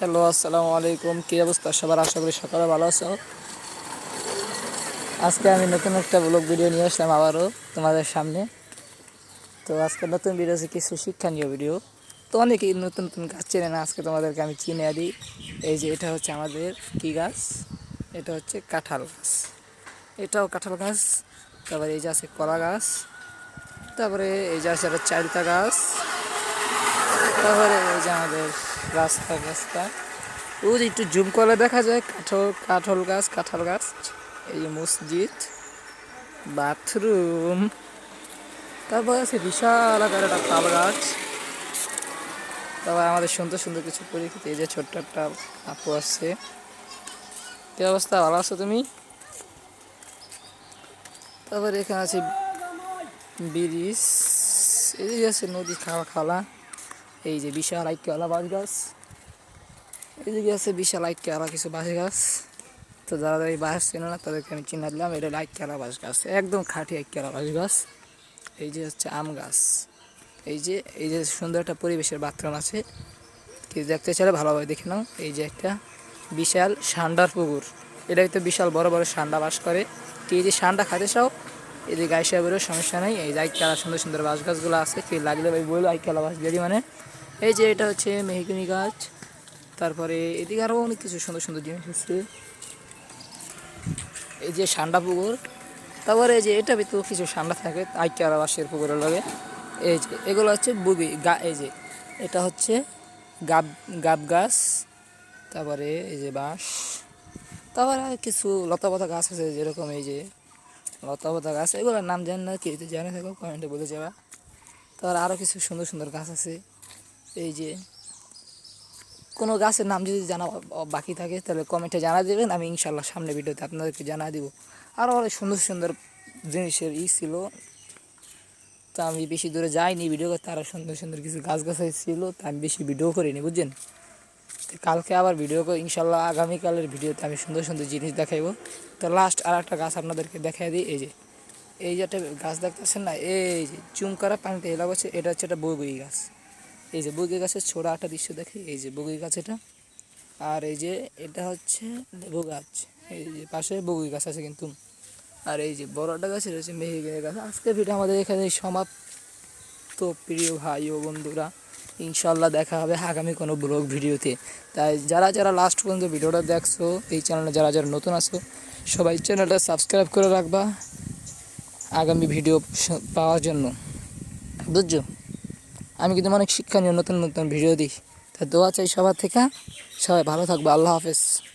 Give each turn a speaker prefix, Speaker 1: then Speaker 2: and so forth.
Speaker 1: Hello, আসসালামু আলাইকুম। কী অবস্থা সবার? আশা করি সকালে ভালো আছো। আজকে আমি নতুন একটা ব্লগ ভিডিও নিয়ে আসলাম আবারও তোমাদের সামনে। তো আজকে নতুন ভিডিও আছে কিছু শিক্ষণীয় ভিডিও। তো অনেকেই নতুন নতুন গাছ চেনে না, আজকে তোমাদেরকে আমি চিনে দিই। এই যে এটা হচ্ছে আমাদের কী গাছ, এটা হচ্ছে কাঁঠাল গাছ, এটাও কাঁঠাল গাছ। তারপরে এই যে আছে কলা গাছ, তারপরে এই যে আছে একটা চালতা গাছ, তারপরে এই যে আমাদের রাস্তা রাস্তা ওই যে একটু জুম করে দেখা যায় কাঁঠাল গাছ। এই যে মসজিদ, বাথরুম, তারপর আছে বিশাল আকার একটা তাল গাছ। তারপর আমাদের সুন্দর সুন্দর কিছু পরিচিতি, এই যে ছোট্ট একটা আপু আসছে। কি অবস্থা, ভালো আছো তুমি? তারপর এখানে আছে ব্রিজ, এই আছে নদী খালা। এই যে বিশাল আইক্যওয়ালা বাঁশ গাছ, এইদিকে আছে বিশাল আইক্যওয়ালা কিছু বাঁশ গাছ। তো যারা যারা এই বাঁশ চেনে না তাদেরকে আমি চিনা দিলাম, এটা আইক্যওয়ালা বাঁশ গাছ, একদম খাঁটি আইক্যওয়ালা বাঁশ গাছ। এই যে হচ্ছে আম গাছ। এই যে সুন্দর একটা পরিবেশের বাথরুম আছে, কি দেখতে চাইলে ভালোভাবে দেখে নাও। এই যে একটা বিশাল সান্ডার পুকুর, এটা তো বিশাল বড় বড় সান্ডা বাস করে। তো এই যে সান্ডা খাতে চাও, এই যে গাইসা বেরো, সমস্যা নেই। এই যে আইক্যওয়ালা সুন্দর সুন্দর বাঁশ গাছগুলো আছে, কি লাগলে ভাই বললো, আইক্যওয়ালা বাঁশ দিয়ে মানে। এই যে এটা হচ্ছে মেহগিনি গাছ। তারপরে এদিকে আরও অনেক কিছু সুন্দর সুন্দর জিনিস আছে। এই যে সান্ডা পুকুর, তারপরে এই যে এটা ভিতরে কিছু সান্ডা থাকে আইক্যওয়ালা বাঁশের পুকুরের লগে। এই যে এগুলো হচ্ছে বুবি গা, এই যে এটা হচ্ছে গাব গাব গাছ। তারপরে এই যে বাঁশ, তারপরে কিছু লতাপাতা গাছ আছে, যেরকম এই যে লতাপাতা গাছ, এগুলোর নাম জানি না, কেউ যদি জানে থাকো কমেন্টে বলে যাবা। তারপর আরও কিছু সুন্দর সুন্দর গাছ আছে। এই যে কোনো গাছের নাম যদি জানা বাকি থাকে তাহলে কমেন্টে জানা দেবেন, আমি ইনশাল্লাহ সামনে ভিডিওতে আপনাদেরকে জানা দিব। আরও অনেক সুন্দর সুন্দর জিনিসের ছিল। তো আমি বেশি দূরে যাইনি ভিডিও করতে, আরও সুন্দর সুন্দর কিছু গাছগাছালি ছিল, তা আমি বেশি ভিডিও করিনি, বুঝছেন। কালকে আবার ভিডিও করে ইনশাল্লাহ, আগামীকালের ভিডিওতে আমি সুন্দর সুন্দর জিনিস দেখাইব। তো লাস্ট আর একটা গাছ আপনাদেরকে দেখাই দিই। এই যে একটা গাছ দেখতেছেন না, এই যে চুম করা পানিতে এলাকা আছে, এটা হচ্ছে একটা বগুই গাছ। এই যে বগুই গাছের ছোড়া একটা দৃশ্য দেখে, এই যে বগুই গাছ এটা। আর এই যে এটা হচ্ছে লেবু গাছ, এই যে পাশে বগুই গাছ আছে কিন্তু। আর এই যে বড় একটা গাছ, এটা হচ্ছে মেহগিনি গাছ। আজকের ভিডিও আমাদের এখানে সমাপ্ত, প্রিয় ভাই ও বন্ধুরা। ইনশাল্লাহ দেখা হবে আগামী কোনো ব্লগ ভিডিওতে। তাই যারা যারা লাস্ট পর্যন্ত ভিডিওটা দেখছো, এই চ্যানেলে যারা যারা নতুন আছো, সবাই চ্যানেলটা সাবস্ক্রাইব করে রাখবা আগামী ভিডিও পাওয়ার জন্য, বুঝছো। আমি কিন্তু অনেক শিক্ষণীয় নতুন নতুন ভিডিও দিই। তা দোয়া চাই সবার থেকে, সবাই ভালো থাকবে। আল্লাহ হাফেজ।